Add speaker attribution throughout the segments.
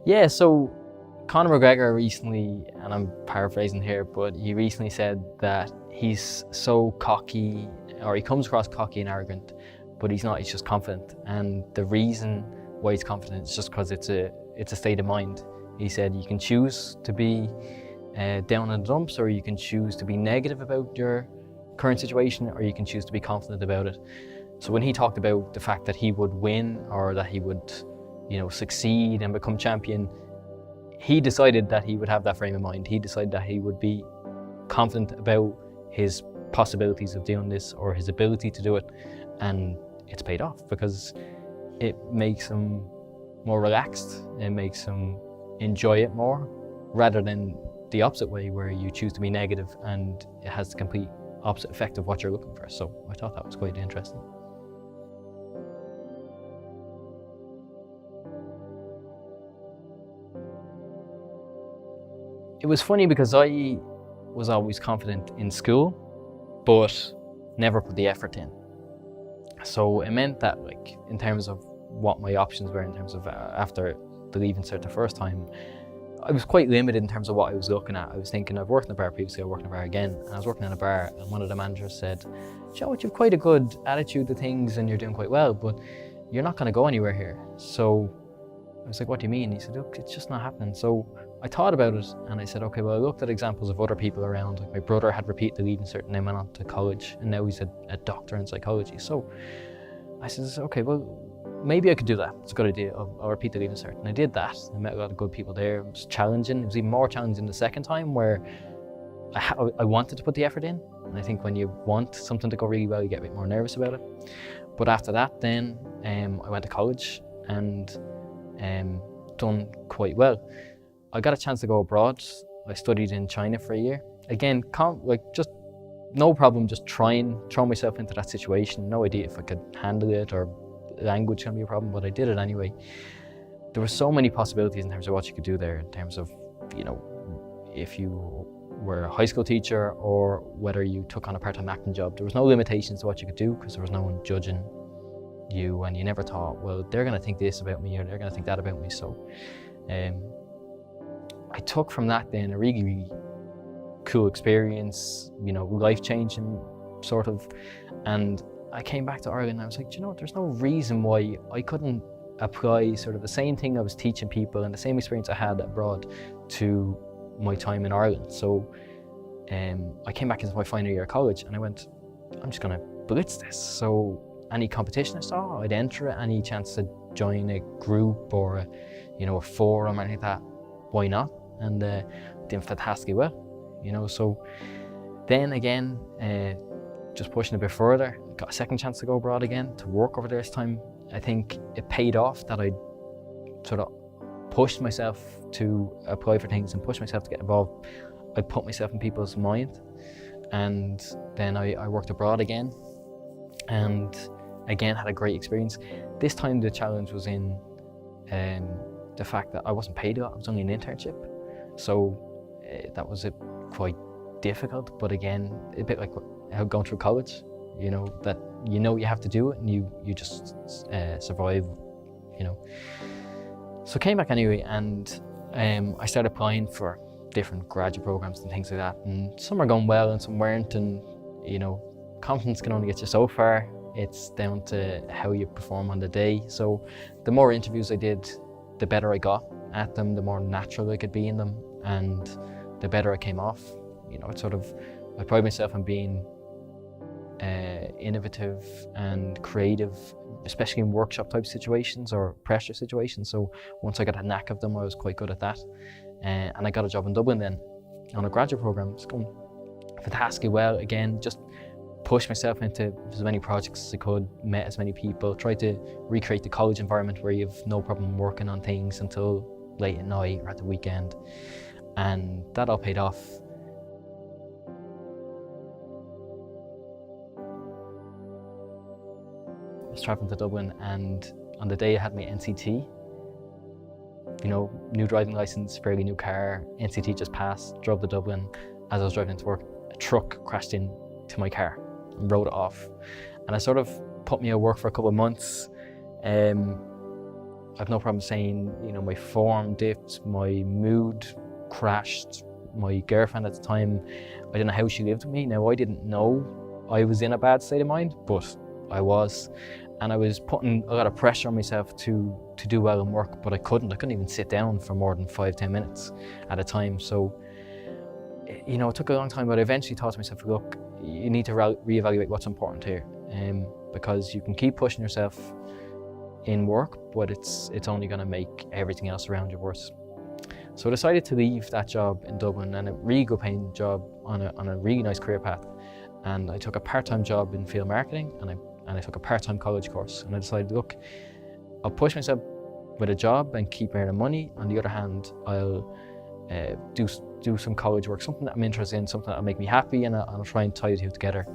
Speaker 1: Yeah, so Conor McGregor recently, and I'm paraphrasing here, but he recently said that he's so cocky, or he comes across cocky and arrogant, but he's not, he's just confident. And the reason why he's confident is just because it's a state of mind. He said you can choose to be down in the dumps, or you can choose to be negative about your current situation, or you can choose to be confident about it. So when he talked about the fact that he would win, or that he would, succeed and become champion, he decided that he would have that frame of mind. He decided that he would be confident about his possibilities of doing this, or his ability to do it, and it's paid off because it makes him more relaxed. It makes him enjoy it more, rather than the opposite way where you choose to be negative and it has the complete opposite effect of what you're looking for. So I thought that was quite interesting. It was funny because I was always confident in school, but never put the effort in. So it meant that, like, in terms of what my options were, in terms of after the Leaving Cert the first time, I was quite limited in terms of what I was looking at. I was thinking, I've worked in a bar previously, I worked in a bar again, and I was working in a bar, and one of the managers said, "Joe, you've quite a good attitude to things and you're doing quite well, but you're not going to go anywhere here." So I was like, "What do you mean?" He said, "Look, it's just not happening." So I thought about it and I said, okay, well, I looked at examples of other people around. Like, my brother had repeated the Leaving Cert and then went on to college, and now he's a doctor in psychology. So I said, okay, well, maybe I could do that. It's a good idea. I'll repeat the Leaving Cert. And I did that. I met a lot of good people there. It was challenging. It was even more challenging the second time, where I wanted to put the effort in. And I think when you want something to go really well, you get a bit more nervous about it. But after that, then I went to college and done quite well. I got a chance to go abroad. I studied in China for a year. Again, just no problem, just throw myself into that situation. No idea if I could handle it, or language can be a problem, but I did it anyway. There were so many possibilities in terms of what you could do there, in terms of, if you were a high school teacher or whether you took on a part-time acting job. There was no limitations to what you could do because there was no one judging you, and you never thought, well, they're going to think this about me or they're going to think that about me. So I took from that then a really, really cool experience, life-changing sort of. And I came back to Ireland and I was like, there's no reason why I couldn't apply sort of the same thing I was teaching people and the same experience I had abroad to my time in Ireland. So I came back into my final year of college and I went, I'm just going to blitz this. So any competition I saw, I'd enter it. Any chance to join a group or a forum or anything like that, why not? And did fantastically well, So then again, just pushing a bit further, got a second chance to go abroad again, to work over there this time. I think it paid off that I sort of pushed myself to apply for things and push myself to get involved. I put myself in people's mind, and then I worked abroad again, and again had a great experience. This time the challenge was in the fact that I wasn't paid a lot. It was only an internship, so that was quite difficult. But again, a bit like how going through college, that you have to do it and you just survive, So I came back anyway, and I started applying for different graduate programs and things like that, and some are going well and some weren't, and confidence can only get you so far. It's down to how you perform on the day. So the more interviews I did, the better I got at them, the more natural I could be in them, and the better I came off. It's sort of, I pride myself on being innovative and creative, especially in workshop type situations or pressure situations. So once I got a knack of them, I was quite good at that. And I got a job in Dublin then on a graduate program. It's going fantastically well. Again, just pushed myself into as many projects as I could, met as many people, tried to recreate the college environment where you have no problem working on things until late at night or at the weekend. And that all paid off. I was traveling to Dublin, and on the day I had my NCT, new driving license, fairly new car, NCT just passed, drove to Dublin. As I was driving into work, a truck crashed into my car and rode it off. And I sort of put me out of work for a couple of months. I I've no problem saying, you know, my form dipped, my mood crashed. My girlfriend at the time, I don't know how she lived with me. Now, I didn't know I was in a bad state of mind, but I was. And I was putting a lot of pressure on myself to do well in work, but I couldn't even sit down for more than 5-10 minutes at a time. So, you know, it took a long time, but I eventually thought to myself, look, you need to reevaluate what's important here, because you can keep pushing yourself in work, but it's only going to make everything else around you worse. So I decided to leave that job in Dublin, and a really good paying job on a really nice career path. And I took a part-time job in field marketing, and I took a part-time college course. And I decided, look, I'll push myself with a job and keep earning money. On the other hand, I'll do some college work, something that I'm interested in, something that'll make me happy, and I'll try and tie the two together.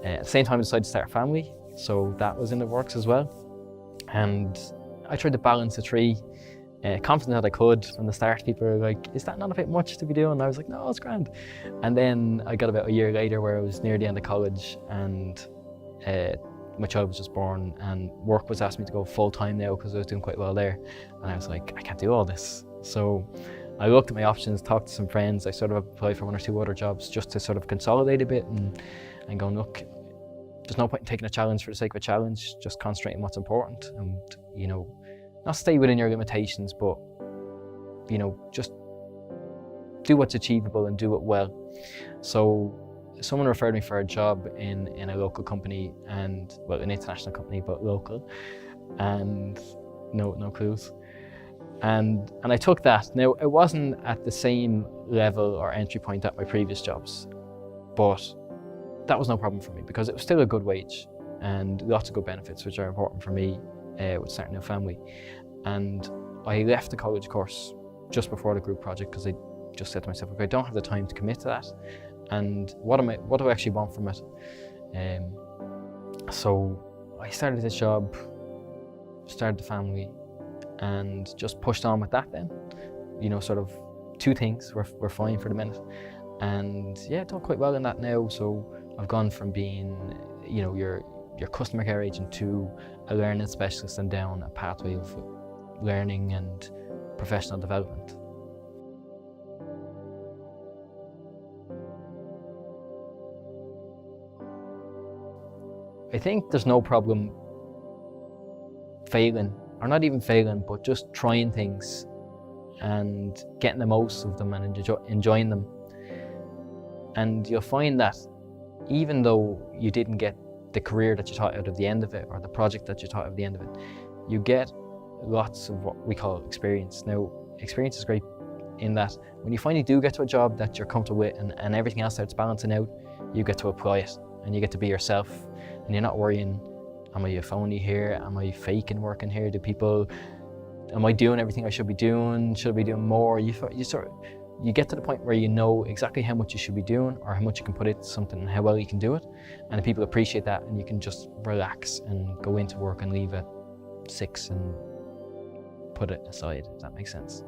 Speaker 1: At the same time, I decided to start a family, so that was in the works as well. And I tried to balance the three. Confident that I could from the start. People were like, is that not a bit much to be doing? And I was like, no, it's grand. And then I got about a year later where I was near the end of college, and my child was just born, and work was asking me to go full time now because I was doing quite well there. And I was like, I can't do all this. So I looked at my options, talked to some friends. I sort of applied for 1 or 2 other jobs just to sort of consolidate a bit and go, look, there's no point in taking a challenge for the sake of a challenge, just concentrate on what's important, and, you know, not stay within your limitations, but, you know, just do what's achievable and do it well. So someone referred me for a job in a local company, and, well, an international company, but local, and no clues. And I took that. Now, it wasn't at the same level or entry point at my previous jobs, but that was no problem for me because it was still a good wage and lots of good benefits, which are important for me with starting a family. And I left the college course just before the group project because I just said to myself, okay, I don't have the time to commit to that, and what do I actually want from it? So I started this job, started the family, and just pushed on with that then. You know, sort of 2 things were fine for the minute. And yeah, done quite well in that now. So I've gone from being, you know, your customer care agent to a learning specialist, and down a pathway of learning and professional development. I think there's no problem failing, or not even failing, but just trying things and getting the most of them and enjoying them. And you'll find that even though you didn't get the career that you thought out of the end of it, or the project that you thought of the end of it, you get lots of what we call experience. Now, experience is great in that when you finally do get to a job that you're comfortable with, and everything else that's balancing out, you get to apply it and you get to be yourself, and you're not worrying, am I a phony here? Am I faking working here? Am I doing everything I should be doing? Should I be doing more? You get to the point where you know exactly how much you should be doing, or how much you can put into something, and how well you can do it. And people appreciate that, and you can just relax and go into work and leave at 6 and put it aside, if that makes sense.